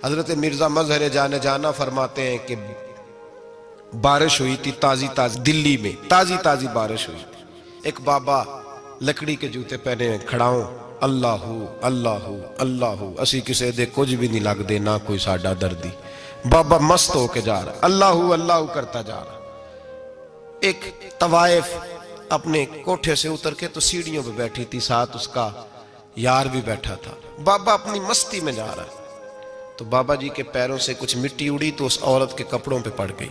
हजरत मिर्जा मजहर जाने जाना फरमाते हैं कि बारिश हुई थी ताजी ताजी, दिल्ली में ताजी ताजी बारिश हुई थी। एक बाबा लकड़ी के जूते पहने खड़ा हो, अल्लाहू अल्लाहू अल्लाहू, असी किसी दे कुछ भी नहीं लगते, ना कोई साडा दर्दी। बाबा मस्त होके जा रहा, अल्लाहू अल्लाहू करता जा रहा। एक तवाइफ अपने कोठे से उतर के तो सीढ़ियों पे बैठी थी, साथ उसका यार भी बैठा था। बाबा अपनी मस्ती में जा रहा है तो बाबा जी के पैरों से कुछ मिट्टी उड़ी तो उस औरत के कपड़ों पे पड़ गई।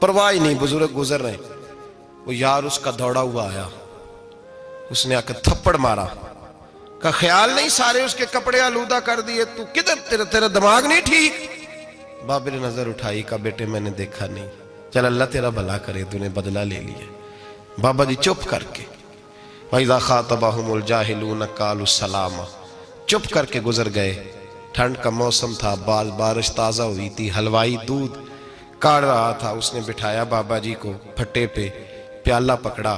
परवाह ही नहीं, बुजुर्ग गुजर रहे। वो यार उसका दौड़ा हुआ आया, उसने आकर थप्पड़ मारा। का ख्याल नहीं सारे उसके कपड़े आलूदा कर दिए, तू किधर, तेरा दिमाग नहीं ठीक। बाबे ने नजर उठाई, का बेटे मैंने देखा नहीं, चल अल्लाह तेरा भला करे, तूने बदला ले लिया। बाबा जी चुप करके, वइज़ा ख़ातबहुमुल जाहिलून क़ालू सलामा, चुप करके गुजर गए। ठंड का मौसम था, बारिश ताज़ा हुई थी, हलवाई दूध काढ़ रहा था। उसने बिठाया बाबा जी को फट्टे पे, प्याला पकड़ा,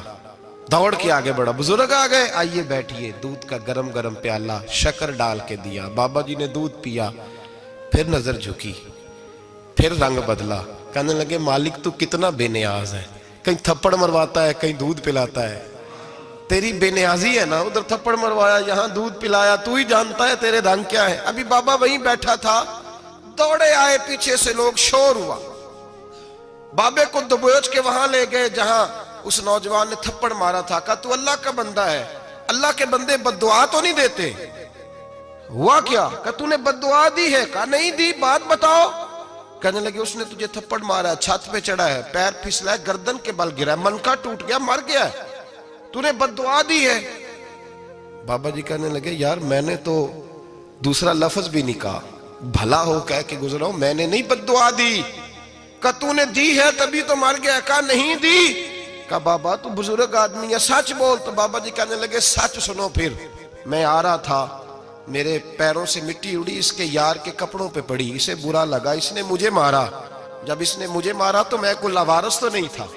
दौड़ के आगे बढ़ा। बुजुर्ग आ गए, आइए बैठिए। दूध का गरम गरम प्याला शक्कर डाल के दिया। बाबा जी ने दूध पिया, फिर नजर झुकी, फिर रंग बदला। कहने लगे मालिक तू कितना बेनियाज है, कहीं थप्पड़ मरवाता है, कहीं दूध पिलाता है। तेरी बेनियाजी है ना, उधर थप्पड़ मरवाया, यहाँ दूध पिलाया, तू ही जानता है तेरे रंग क्या है। अभी बाबा वहीं बैठा था, दौड़े आए पीछे से लोग, शोर हुआ। बाबे को दबोच के वहां ले गए जहां उस नौजवान ने थप्पड़ मारा था। कहा तू अल्लाह का बंदा है, अल्लाह के बंदे बद्दुआ तो नहीं देते। हुआ क्या? कहा तूने बद्दुआ दी है? कहा नहीं दी, बात बताओ। कहने लगे उसने तुझे थप्पड़ मारा है, छत पे चढ़ा है, पैर फिसला है, गर्दन के बल गिरा है, मनका टूट गया, मर गया, तूने बद्दुआ दी है। बाबा जी कहने लगे यार मैंने तो दूसरा लफ्ज भी नहीं कहा, भला हो कह के गुजरा हूं, मैंने नहीं बद्दुआ दी। का तूने दी है तभी तो मर गया। कहा नहीं दी। का बाबा तू बुजुर्ग आदमी है, सच बोल। तो बाबा जी कहने लगे सच सुनो। फिर मैं आ रहा था, मेरे पैरों से मिट्टी उड़ी, इसके यार के कपड़ों पे पड़ी, इसे बुरा लगा, इसने मुझे मारा। जब इसने मुझे मारा तो मैं कोई लवारस तो नहीं था,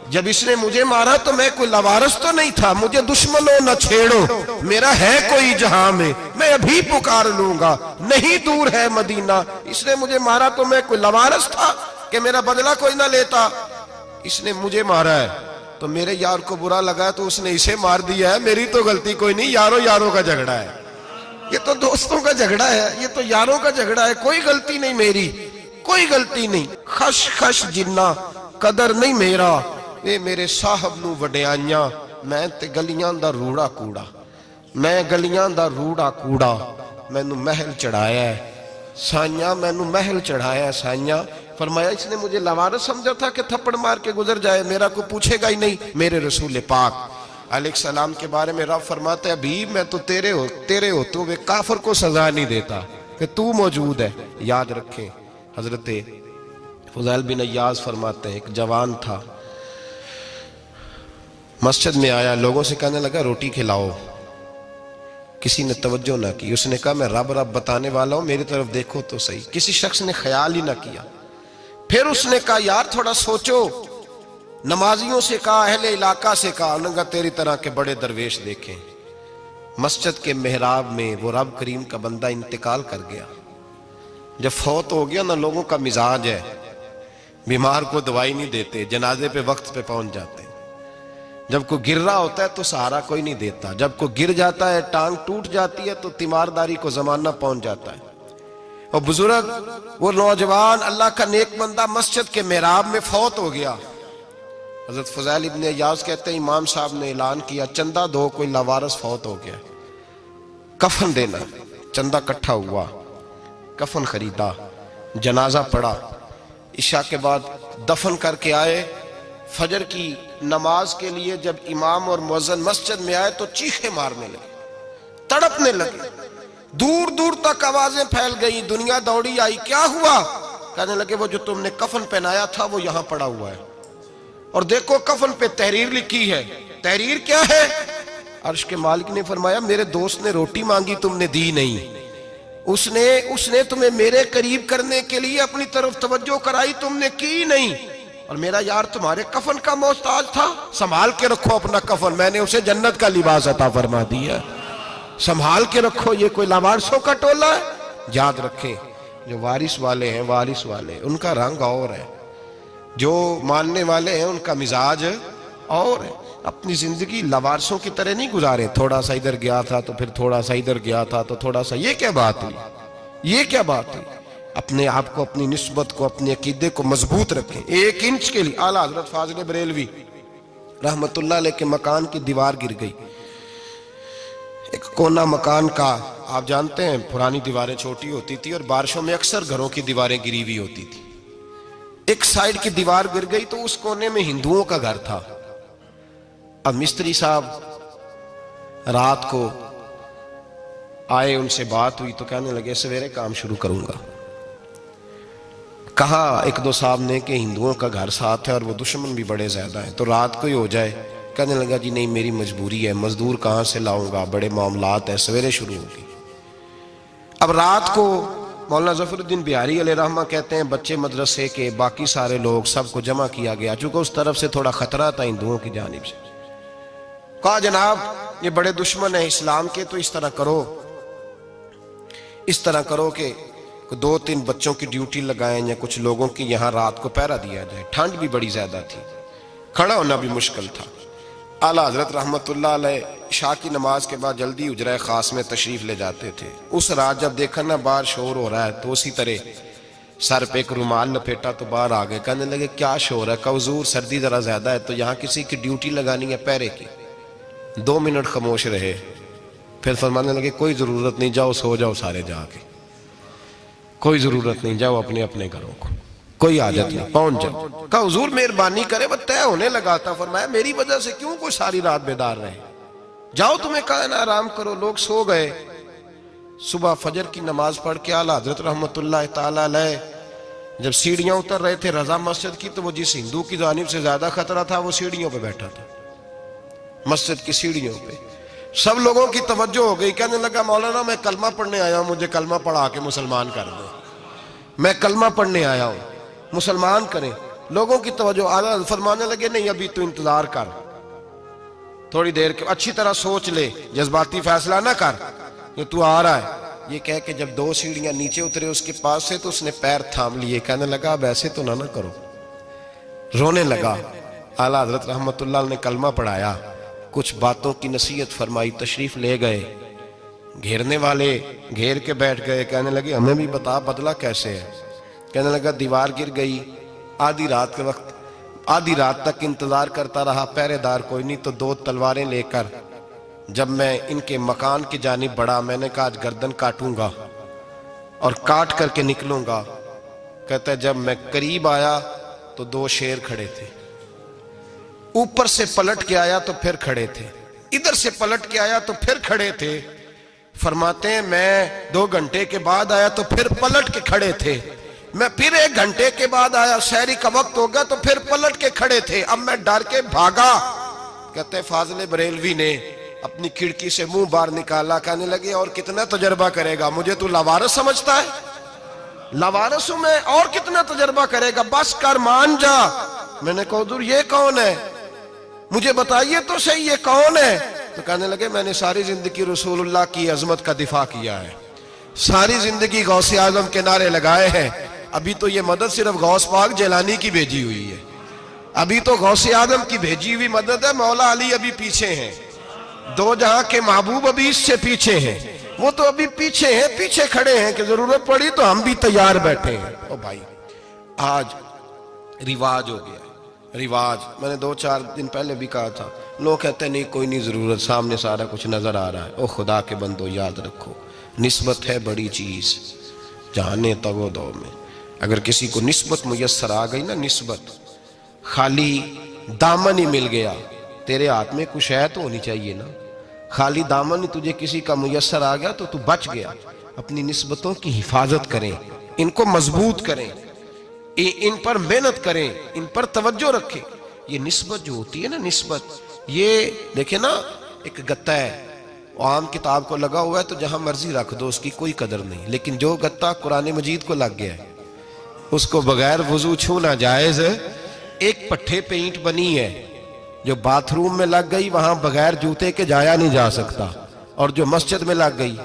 जब इसने मुझे मारा तो मैं कोई लवारस तो नहीं था। मुझे दुश्मनों न छेड़ो, मेरा है कोई जहां में, मैं अभी पुकार लूंगा, नहीं दूर है मदीना। इसने मुझे मारा तो मैं कोई लवारस था कि मेरा बदला कोई ना लेता। इसने मुझे मारा है तो मेरे यार को बुरा लगा तो उसने इसे मार दिया है, मेरी तो गलती कोई नहीं, यारों यारों का झगड़ा है। ये तो दोस्तों का झगड़ा है, ये तो यारों का झगड़ा है, कोई गलती नहीं मेरी, कोई गलती नहीं। खश खश जिन्ना कदर नहीं मेरा, वे मेरे साहब नू वड्याइयां, मैं ते गलियां दा रूड़ा कूड़ा, मैं गलियां दा रूड़ा कूड़ा, मैनू महल चढ़ाया है साइया, मैनू महल चढ़ाया है साइया। फरमाया इसने मुझे लवारस समझा था कि थप्पड़ मार के गुजर जाए, मेरा को पूछेगा ही नहीं। मेरे रसूल पाक अलैहिस्सलाम के बारे में रब फरमाता है अभी मैं तो तेरे होते हुए काफिर को सजा नहीं देता कि तू मौजूद है। याद रखें, हजरत फुज़ैल बिन अय्याज़ फरमाते हैं एक जवान था, मस्जिद में आया, लोगों से कहने लगा रोटी खिलाओ, किसी ने तवज्जो ना की। उसने कहा मैं रब रब बताने वाला हूं, मेरी तरफ देखो तो सही। किसी शख्स ने ख्याल ही ना किया। फिर उसने कहा यार थोड़ा सोचो, नमाजियों से कहा, अहले इलाका से कहा, उन्होंने कहा तेरी तरह के बड़े दरवेश देखे। मस्जिद के मेहराब में वो रब करीम का बंदा इंतकाल कर गया। जब फौत हो गया ना, लोगों का मिजाज है, बीमार को दवाई नहीं देते, जनाजे पे वक्त पे पहुंच जाते। जब कोई गिर रहा होता है तो सहारा कोई नहीं देता, जब कोई गिर जाता है, टांग टूट जाती है तो तीमारदारी को जमाना पहुंच जाता है। और बुजुर्ग वो नौजवान अल्लाह का नेक बंदा मस्जिद के मेहराब में फौत हो गया। हजरत फुज़ैल इब्न अय्याज़ कहते हैं इमाम साहब ने ऐलान किया चंदा दो, कोई लावारस फौत हो गया, कफन देना। चंदा इकट्ठा हुआ, कफन खरीदा, जनाजा पड़ा, इशा के बाद दफन करके आए। फजर की नमाज के लिए जब इमाम और मुअज्जिन मस्जिद में आए तो चीखे मारने लगे, तड़पने लगे, दूर दूर तक आवाजें फैल गई, दुनिया दौड़ी आई। क्या हुआ? कहने लगे वो जो तुमने कफन पहनाया था वो यहां पड़ा हुआ है, और देखो कफन पे तहरीर लिखी है। तहरीर क्या है? अर्श के मालिक ने फरमाया मेरे दोस्त ने रोटी मांगी, तुमने दी नहीं, उसने तुम्हें मेरे करीब करने के लिए अपनी तरफ तवज्जो कराई, तुमने की नहीं, और मेरा यार तुम्हारे कफन का मोहताज था, संभाल के रखो अपना कफन, मैंने उसे जन्नत का लिबास अता फरमा दिया, संभाल के रखो। ये कोई लावारसों का टोला है? याद रखें, जो वारिस वाले हैं, वारिस वाले उनका रंग और है, जो मानने वाले हैं उनका मिजाज और है। अपनी जिंदगी लवारसों की तरह नहीं गुजारे, थोड़ा सा इधर गया था तो फिर थोड़ा सा इधर गया था तो थोड़ा सा, ये क्या बात हुई, ये क्या बात हुई। अपने आप को, अपनी निस्बत को, अपने अकीदे को मजबूत रखें। 1 इंच के लिए आला हजरत फाजिल बरेलवी रहमतुल्लाह अलैह के मकान की दीवार गिर गई। एक कोना मकान का, आप जानते हैं पुरानी दीवारें छोटी होती थी और बारिशों में अक्सर घरों की दीवारें गिरी हुई होती थी। एक साइड की दीवार गिर गई तो उस कोने में हिंदुओं का घर था। अब मिस्त्री साहब रात को आए, उनसे बात हुई तो कहने लगे सवेरे काम शुरू करूंगा। कहा 1-2 साहब ने कि हिंदुओं का घर साथ है और वो दुश्मन भी बड़े ज्यादा हैं, तो रात को ही हो जाए। कहने लगा जी नहीं, मेरी मजबूरी है, मजदूर कहां से लाऊंगा, बड़े मामलात है, सवेरे शुरू होगी। अब रात को मौलाना जफरुद्दीन बिहारी अलैहि रहमा कहते हैं बच्चे मदरसे के, बाकी सारे लोग, सबको जमा किया गया, चूंकि उस तरफ से थोड़ा खतरा था हिंदुओं की जानिब से। कहा जनाब ये बड़े दुश्मन है इस्लाम के, तो इस तरह करो कि 2-3 बच्चों की ड्यूटी लगाएं या कुछ लोगों की यहां रात को पहरा दिया जाए। ठंड भी बड़ी ज्यादा थी, खड़ा होना भी मुश्किल था। आला हजरत रहमतुल्लाह अलैह शाह की नमाज के बाद जल्दी उजरा खास में तशरीफ ले जाते थे। उस रात जब देखा ना बाहर शोर हो रहा है तो उसी तरह सर पे एक रुमाल लपेटा तो बाहर आ गए। कहने लगे क्या शोर है? कहा हुजूर सर्दी जरा ज्यादा है तो यहाँ किसी की ड्यूटी लगानी है पहरे की। 2 मिनट खामोश रहे, फिर फरमाने लगे कोई जरूरत नहीं, जाओ सो जाओ सारे जाके, कोई जरूरत नहीं, जाओ अपने अपने घरों को, कोई आदत नहीं, पहुंच जाओ। कहा हुजूर मेहरबानी करे, वो तय होने लगा था। फरमाया मेरी वजह से क्यों कोई सारी रात बेदार रहे, जाओ तुम्हें कहा ना आराम करो। लोग सो गए। सुबह फजर की नमाज पढ़ के आला हजरत रहमतुल्लाह ताला अलैह जब सीढ़ियां उतर रहे थे रजा मस्जिद की, तो वो जिस हिंदू की जानिब से ज्यादा खतरा था वो सीढ़ियों पे बैठा था, मस्जिद की सीढ़ियों पे। सब लोगों की तवज्जो हो गई। कहने लगा मौलाना मैं कलमा पढ़ने आया हूं, मुझे कलमा पढ़ा के मुसलमान कर दो, मैं कलमा पढ़ने आया हूं, मुसलमान करें। लोगों की तवज्जो, आला फरमाने लगे नहीं अभी तो इंतजार कर, थोड़ी देर के, अच्छी तरह सोच ले, जज्बाती फैसला ना कर, ये तू आ रहा है। ये कह के जब 2 सीढ़ियां नीचे उतरे उसके पास से तो उसने पैर थाम लिए। कहने लगा अब ऐसे तो ना करो, रोने लगा। आला हजरत रहमतुल्लाह ने कलमा पढ़ाया, कुछ बातों की नसीहत फरमाई, तशरीफ ले गए। घेरने वाले घेर के बैठ गए। कहने लगे हमें भी बता बदला कैसे है। कहने लगा दीवार गिर गई, आधी रात के वक्त, आधी रात तक इंतजार करता रहा, पहरेदार कोई नहीं, तो 2 तलवारें लेकर जब मैं इनके मकान की जानिब बढ़ा, मैंने कहा आज गर्दन काटूंगा और काट करके निकलूंगा। कहता है जब मैं करीब आया तो 2 शेर खड़े थे, ऊपर से पलट के आया तो फिर खड़े थे, इधर से पलट के आया तो फिर खड़े थे। फरमाते हैं मैं 2 घंटे के बाद आया तो फिर पलट के खड़े थे, मैं फिर 1 घंटे के बाद आया, शहरी का वक्त हो गया तो फिर पलट के खड़े थे। अब मैं डर के भागा। कहते फाजिल बरेलवी ने अपनी खिड़की से मुंह बाहर निकाला। कहने लगे और कितना तजर्बा करेगा, मुझे तू लावारिस समझता है? लावारिस हूं मैं, और कितना तजर्बा करेगा, बस कर मान जा। मैंने कहा हुजूर ये कौन है, मुझे बताइए तो सही ये कौन है। तो कहने लगे मैंने सारी जिंदगी रसूलुल्लाह की अजमत का दिफा किया है, सारी जिंदगी गौसे आजम के नारे लगाए हैं। अभी तो ये मदद सिर्फ गौस पाक जैलानी की भेजी हुई है, अभी तो गौसे आजम की भेजी हुई मदद है। मौला अली अभी पीछे हैं, 2 जहां के महबूब अभी इससे पीछे हैं, वो तो अभी पीछे हैं, पीछे खड़े हैं कि जरूरत पड़ी तो हम भी तैयार बैठे हैं। ओ भाई आज रिवाज हो गया, रिवाज। मैंने 2-4 दिन पहले भी कहा था, लोग कहते हैं नहीं कोई नहीं जरूरत, सामने सारा कुछ नजर आ रहा है। ओ खुदा के बंदो याद रखो, निस्बत है बड़ी चीज, जाने तगो दो में। अगर किसी को निस्बत मुयस्सर आ गई ना, निस्बत, खाली दामन ही मिल गया, तेरे हाथ में कुछ है तो होनी चाहिए ना, खाली दामन ही तुझे किसी का मुयस्सर आ गया तो तू बच गया। अपनी निस्बतों की हिफाजत करें, इनको मजबूत करें, इन पर मेहनत करें, इन पर तवज्जो रखें। ये निस्बत जो होती है ना, निस्बत, ये देखे ना एक गत्ता है, आम किताब को लगा हुआ है तो जहां मर्जी रख दो, उसकी कोई कदर नहीं। लेकिन जो गत्ता कुरान मजीद को लग गया है उसको बगैर वजू छूना जायज है। एक पट्टे पे ईंट बनी है जो बाथरूम में लग गई, वहां बगैर जूते के जाया नहीं जा सकता, और जो मस्जिद में लग गई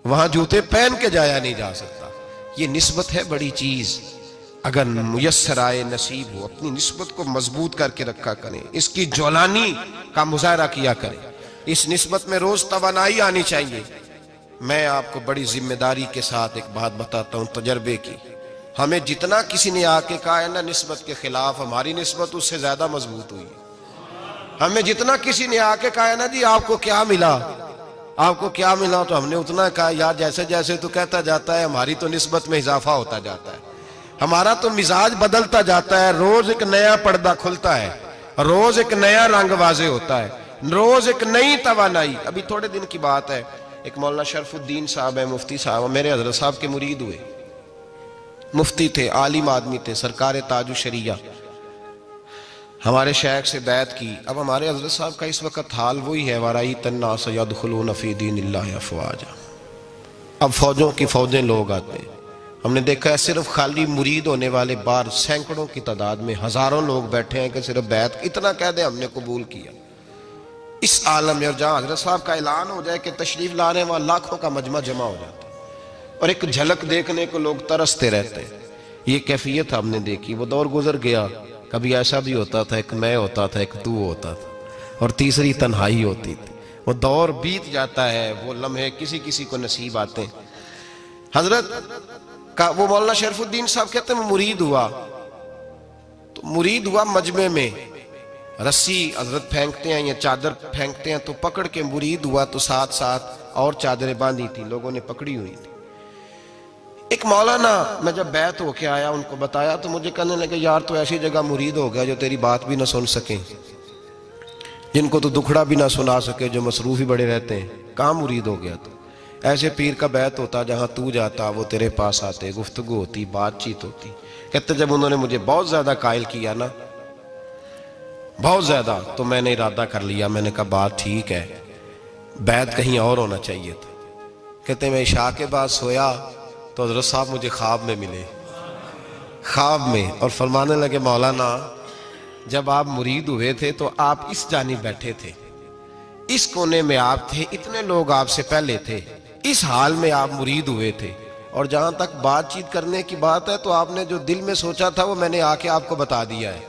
वहां जूते पहन के जाया नहीं जा सकता। ये निस्बत है बड़ी चीज। अगर मुयस्सर आए नसीब हो, अपनी निस्बत को मजबूत करके रखा करें, इसकी जौलानी का मुजाहरा किया करें। इस निस्बत में रोज तवानाई आनी चाहिए। मैं आपको बड़ी जिम्मेदारी के साथ एक बात बताता हूं तजर्बे की। हमें जितना किसी ने आके कहा है ना निस्बत के खिलाफ, हमारी निस्बत उससे ज्यादा मजबूत हुई है। हमें जितना किसी ने आके कहा है ना जी आपको क्या मिला, आपको क्या मिला, तो हमने उतना कहा यार जैसे जैसे तो कहता जाता है हमारी तो निस्बत में इजाफा होता जाता है, हमारा तो मिजाज बदलता जाता है। रोज एक नया पर्दा खुलता है, रोज एक नया रंग वाजे होता है, रोज एक नई तवानाई। अभी थोड़े दिन की बात है, एक मौलाना शरफुद्दीन साहब है, मुफ्ती साहब, मेरे हजरत साहब के मुरीद हुए। मुफ्ती थे, आलिम आदमी थे, सरकार ताजु शरिया। हमारे शेख से बैत की। अब हमारे हजरत साहब का इस वक्त हाल वही है, वराई तन्ना सयदखुलून फी दीनिल्लाहि अफवाजा। अब फौजों की फौजें लोग आते हैं। हमने देखा है सिर्फ खाली मुरीद होने वाले बाहर सैकड़ों की तादाद में हजारों लोग बैठे हैं कि सिर्फ बैत इतना कह दे हमने कबूल किया। इस आलम में और जहां हजरत साहब का ऐलान हो जाए कि तशरीफ लाने वहां लाखों का मजमा जमा हो जाता है और एक झलक देखने को लोग तरसते रहते हैं। ये कैफियत हमने देखी। वो दौर गुजर गया, कभी ऐसा भी होता था एक मैं होता था, एक तू होता था, और तीसरी तन्हाई होती थी। वो दौर बीत जाता है, वो लम्हे किसी किसी को नसीब आते हैं। हजरत का वो मौलाना शरफुद्दीन साहब कहते हैं मुरीद हुआ, तो मुरीद हुआ मजमे में रस्सी हजरत फेंकते हैं या चादर फेंकते हैं, तो पकड़ के मुरीद हुआ, तो साथ साथ और चादरें बांधी थी, लोगों ने पकड़ी हुई थी। एक मौलाना, मैं जब बैत होके आया उनको बताया तो मुझे कहने लगे यार तो ऐसी जगह मुरीद हो गया जो तेरी बात भी ना सुन सके, जिनको तो दुखड़ा भी ना सुना सके, जो मसरूफ ही बड़े रहते हैं, कहाँ मुरीद हो गया। तो ऐसे पीर का बैत होता जहां तू जाता वो तेरे पास आते, गुफ्तगू होती, बातचीत होती। कहते जब उन्होंने मुझे बहुत ज्यादा कायल किया ना, बहुत ज्यादा, तो मैंने इरादा कर लिया, मैंने कहा बात ठीक है, बैत कहीं और होना चाहिए था। कहते मैं इशा के बाद सोया तो हजरत साहब मुझे ख्वाब में मिले, ख्वाब में, और फरमाने लगे मौलाना जब आप मुरीद हुए थे तो आप इस जानिब बैठे थे, इस कोने में आप थे, इतने लोग आपसे पहले थे, इस हाल में आप मुरीद हुए थे, और जहां तक बातचीत करने की बात है तो आपने जो दिल में सोचा था वो मैंने आके आपको बता दिया है।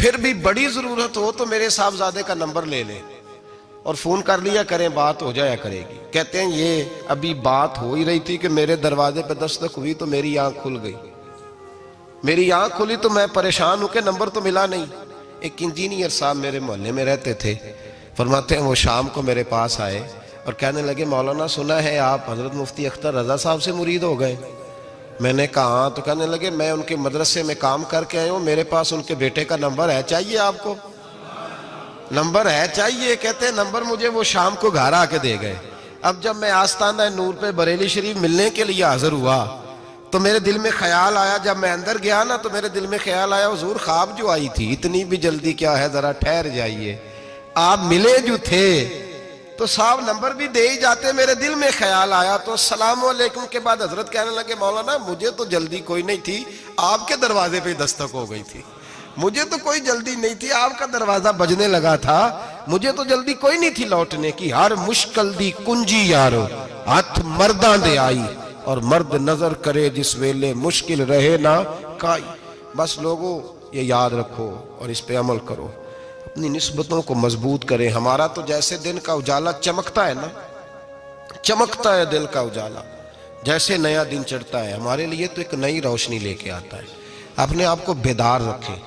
फिर भी बड़ी जरूरत हो तो मेरे साहबजादे का नंबर ले लें और फोन कर लिया करें, बात हो जाया करेगी। कहते हैं ये अभी बात हो ही रही थी कि मेरे दरवाजे पे दस्तक हुई तो मेरी आंख खुल गई। मेरी आंख खुली तो मैं परेशान हूं कि नंबर तो मिला नहीं। एक इंजीनियर साहब मेरे मोहल्ले में रहते थे, फरमाते हैं वो शाम को मेरे पास आए और कहने लगे मौलाना सुना है आप हजरत मुफ्ती अख्तर रजा साहब से मुरीद हो गए। मैंने कहा, तो कहने लगे मैं उनके मदरसे में काम करके आया हूँ, मेरे पास उनके बेटे का नंबर है, चाहिए आपको? नंबर है चाहिए? कहते हैं नंबर मुझे वो शाम को घर आके दे गए। अब जब मैं आस्ताना नूर पे बरेली शरीफ मिलने के लिए हाजिर हुआ तो मेरे दिल में ख्याल आया, जब मैं अंदर गया ना तो मेरे दिल में ख्याल आया हुजूर ख्वाब जो आई थी, इतनी भी जल्दी क्या है, जरा ठहर जाइए, आप मिले जो थे तो साहब नंबर भी दे ही जाते। मेरे दिल में ख्याल आया तो सलाम अलैकुम के बाद हजरत कहने लगे मौलाना मुझे तो जल्दी कोई नहीं थी, आपके दरवाजे पे दस्तक हो गई थी, मुझे तो कोई जल्दी नहीं थी, आपका दरवाजा बजने लगा था, मुझे तो जल्दी कोई नहीं थी लौटने की। हर मुश्किल दी कुंजी यारो हाथ मर्दा दे आई, और मर्द नजर करे जिस वेले मुश्किल रहे ना काई। बस लोगों ये याद रखो और इस पे अमल करो, अपनी निस्बतों को मजबूत करें। हमारा तो जैसे दिन का उजाला चमकता है ना, चमकता है दिल का उजाला, जैसे नया दिन चढ़ता है हमारे लिए तो एक नई रोशनी लेके आता है। अपने आप को बेदार रखें।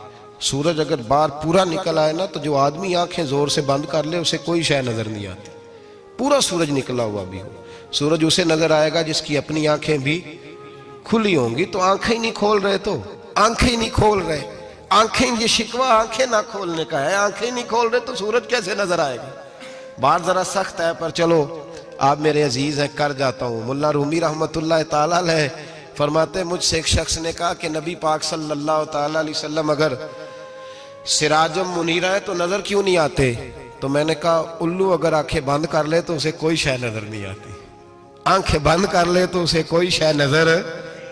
सूरज अगर बाहर पूरा निकल आए ना तो जो आदमी आंखें जोर से बंद कर ले उसे कोई शय नजर नहीं आती। पूरा सूरज निकला हुआ भी हो, सूरज उसे नजर आएगा जिसकी अपनी आंखें भी खुली होंगी। तो आंखें ही नहीं खोल रहे, तो आंखें ही नहीं खोल रहे, आंखें, ये शिकवा आंखें ना खोलने का है, आंखें नहीं खोल रहे तो सूरज कैसे नजर आएगा। बात जरा सख्त है पर चलो आप मेरे अजीज हैं, कर जाता हूँ। मुल्ला रूमी रहमतुल्लाह ताला अलैह फरमाते मुझसे एक शख्स ने कहा कि नबी पाक सल्लल्लाहु ताला अलैहि वसल्लम अगर सिराजम मुनीरा है तो नजर क्यों नहीं आते? तो मैंने कहा उल्लू अगर आंखें बंद कर ले तो उसे कोई शय नजर नहीं आती। आंखें बंद कर ले तो उसे कोई शय नजर,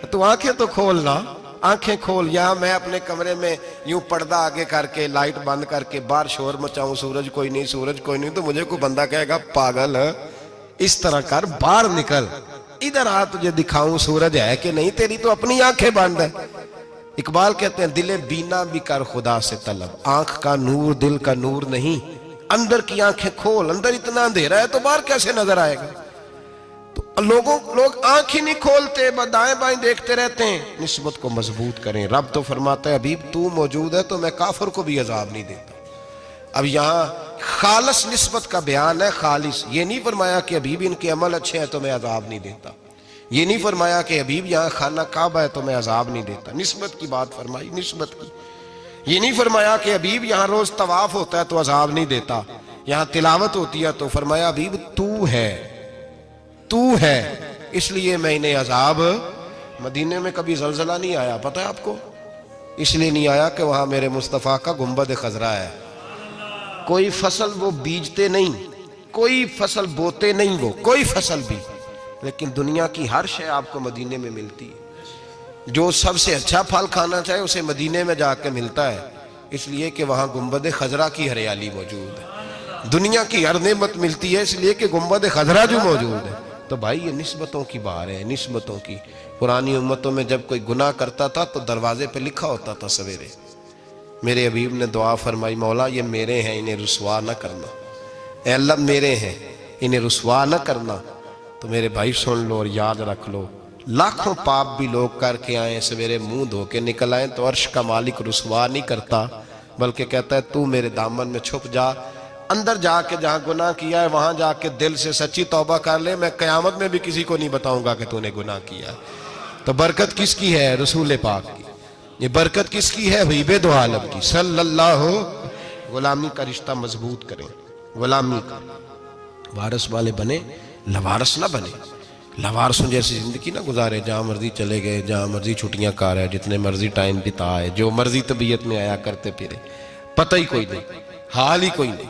तो आंखें तो खोलना, आंखें खोल। यहाँ मैं अपने कमरे में यूं पर्दा आगे करके लाइट बंद करके बाहर शोर मचाऊं, सूरज कोई नहीं, सूरज कोई नहीं, तो मुझे कोई बंदा कहेगा पागल है, इस तरह कर, बाहर निकल, इधर आ तुझे दिखाऊं सूरज है कि नहीं, तेरी तो अपनी आंखें बंद है। इकबाल कहते हैं दिले बीना भी कर खुदा से तलब, आंख का नूर दिल का नूर नहीं, अंदर की आंखें खोल, अंदर इतना अंधेरा है तो बाहर कैसे नजर आएगा। तो लोग आंख ही नहीं खोलते, दाएं बाएं देखते रहते हैं। निस्बत को मजबूत करें। रब तो फरमाता है हबीब तू मौजूद है तो मैं काफिर को भी अजाब नहीं देता। अब यहाँ खालिस निस्बत का बयान है, खालिस। ये नहीं फरमाया कि हबीब इनके अमल अच्छे हैं तो मैं अजाब नहीं देता, ये नहीं फरमाया कि हबीब यहाँ खाना काबा है तो मैं अजाब नहीं देता। निस्बत की बात फरमाई, निस्बत की। ये नहीं फरमाया कि हबीब यहाँ रोज तवाफ होता है तो अजाब नहीं देता, यहाँ तिलावत होती है तो फरमाया हबीब तू है, तू है, इसलिए मैं इन्हें अजाब। मदीने में कभी जलजला नहीं आया, पता है आपको? इसलिए नहीं आया कि वहां मेरे मुस्तफा का गुंबद खजरा है। कोई फसल वो बीजते नहीं, कोई फसल बोते नहीं, वो कोई फसल भी, लेकिन दुनिया की हर शय आपको मदीने में मिलती है। जो सबसे अच्छा फल खाना चाहे उसे मदीने में जाके मिलता है, इसलिए कि वहां गुंबद खजरा की हरियाली मौजूद है। दुनिया की हर नेमत मिलती है इसलिए कि गुंबद खजरा जो मौजूद है। तो भाई ये निस्बतों की बात है, निस्बतों की। पुरानी उम्मतों में जब कोई गुनाह करता था तो दरवाजे पे लिखा होता था सवेरे, मेरे हबीब ने दुआ फरमाई मौला ये मेरे हैं इन्हें रुसवा न करना, ऐ अल्लाह मेरे हैं इन्हें रुसवा न करना। तो मेरे भाई सुन लो और याद रख लो, लाखों पाप भी लोग करके आए, सवेरे मुंह धो के निकल आए तो अर्श का मालिक रुसवा नहीं करता, बल्कि कहता है तू मेरे दामन में छुप जा, अंदर जाके जहां गुनाह किया है वहां जाके दिल से सच्ची तौबा कर ले, मैं कयामत में भी किसी को नहीं बताऊंगा कि तूने गुनाह किया। तो बरकत किसकी है? रसूल पाक की। ये बरकत किसकी है? हबीब दो आलम की सल्लल्लाहु। गुलामी का रिश्ता मजबूत करें, गुलामी का। वारस वाले बने, लवारस ना बने। लवारसों जैसी जिंदगी ना गुजारे, जहां मर्जी चले गए, जहां मर्जी छुट्टियां कर रहे, जितने मर्जी टाइम बिताए, जो मर्जी तबीयत में आया करते फिरे, पता ही कोई नहीं, हाल ही कोई नहीं,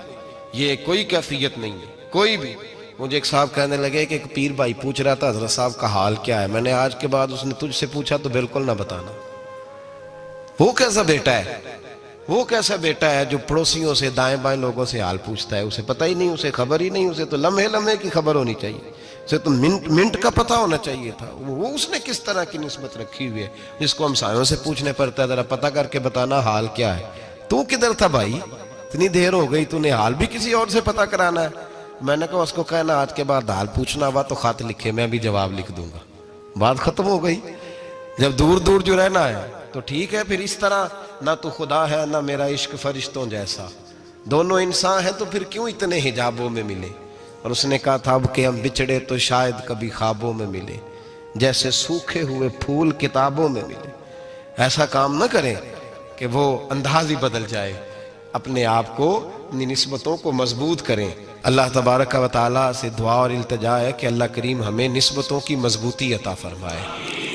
ये कोई कैफियत नहीं है कोई भी। मुझे एक साहब कहने लगे कि एक पीर भाई पूछ रहा था हजरत साहब का हाल क्या है। मैंने आज के बाद उसने तुझसे पूछा तो बिल्कुल ना बताना। वो कैसा बेटा है, वो कैसा बेटा है जो पड़ोसियों से दाएं बाएं लोगों से हाल पूछता है, उसे पता ही नहीं, उसे खबर ही नहीं, उसे तो लम्हे लम्हे की खबर होनी चाहिए, उसे तो मिनट मिनट का पता होना चाहिए था। वो उसने किस तरह की निस्बत रखी हुई है जिसको हम सायों से पूछने पड़ता है जरा पता करके बताना हाल क्या है। तू किधर था भाई, इतनी देर हो गई, तूने हाल भी किसी और से पता कराना है। मैंने कहा उसको कहना आज के बाद हाल पूछना हुआ तो खत लिखे, मैं भी जवाब लिख दूंगा, बात खत्म हो गई। जब दूर दूर जो रहना है तो ठीक है, फिर इस तरह ना तो खुदा है ना मेरा इश्क फरिश्तों जैसा, दोनों इंसान है तो फिर क्यों इतने हिजाबों में मिले। और उसने कहा था अब कि हम बिछड़े तो शायद कभी ख्वाबों में मिले, जैसे सूखे हुए फूल किताबों में मिले। ऐसा काम न करें कि वो अंदाज ही बदल जाए, अपने आप को, अपनी निस्बतों को मजबूत करें। अल्लाह तबारक व तआला से दुआ और इल्तिजा है कि अल्लाह करीम हमें निस्बतों की मजबूती अता फरमाए,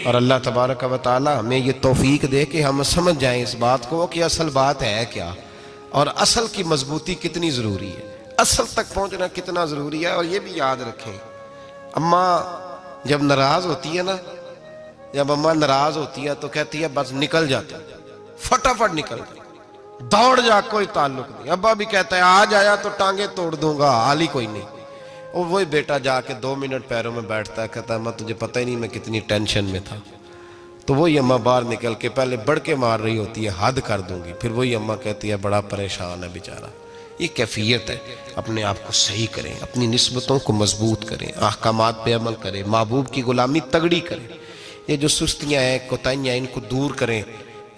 और अल्लाह तबारक व तआला हमें ये तौफीक दे कि हम समझ जाएं इस बात को कि असल बात है क्या, और असल की मजबूती कितनी ज़रूरी है, असल तक पहुँचना कितना ज़रूरी है। और ये भी याद रखें, अम्मा जब नाराज़ होती है ना, जब अम्मा नाराज़ होती है तो कहती है बस निकल जाती, फटाफट निकल जाती, दौड़ जा, कोई ताल्लुक नहीं। अब्बा भी कहता है आज आया तो टांगे तोड़ दूंगा, हाल ही कोई नहीं। और वही बेटा जाके 2 मिनट पैरों में बैठता है, कहता है अम्मा तुझे पता ही नहीं मैं कितनी टेंशन में था। तो वही अम्मा बाहर निकल के पहले बढ़ के मार रही होती है, हद कर दूंगी, फिर वही अम्मा कहती है बड़ा परेशान है बेचारा। ये कैफियत है, अपने आप को सही करें, अपनी निस्बतों को मजबूत करें, अहकामात पे अमल करें, महबूब की गुलामी तगड़ी करें। ये जो सुस्तियाँ हैं, कोताहियाँ, इनको दूर करें।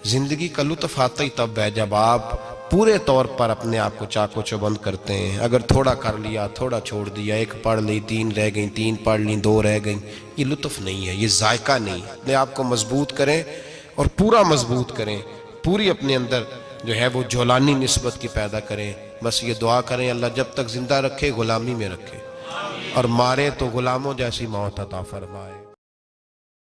जिंदगी का लुत्फ आता ही तब है जब आप पूरे तौर पर अपने आप को चाको चौबंद करते हैं। अगर थोड़ा कर लिया, थोड़ा छोड़ दिया, 1 पढ़ ली, 3 रह गई, 3 पढ़ ली, 2 रह गई, ये लुत्फ नहीं है, ये जायका नहीं है। अपने आप को मजबूत करें और पूरा मजबूत करें, पूरी अपने अंदर जो है वो जौलानी निस्बत की पैदा करें। बस ये दुआ करें अल्लाह जब तक जिंदा रखे गुलामी में रखे, और मारे तो गुलामों जैसी मौत अता फरमाए।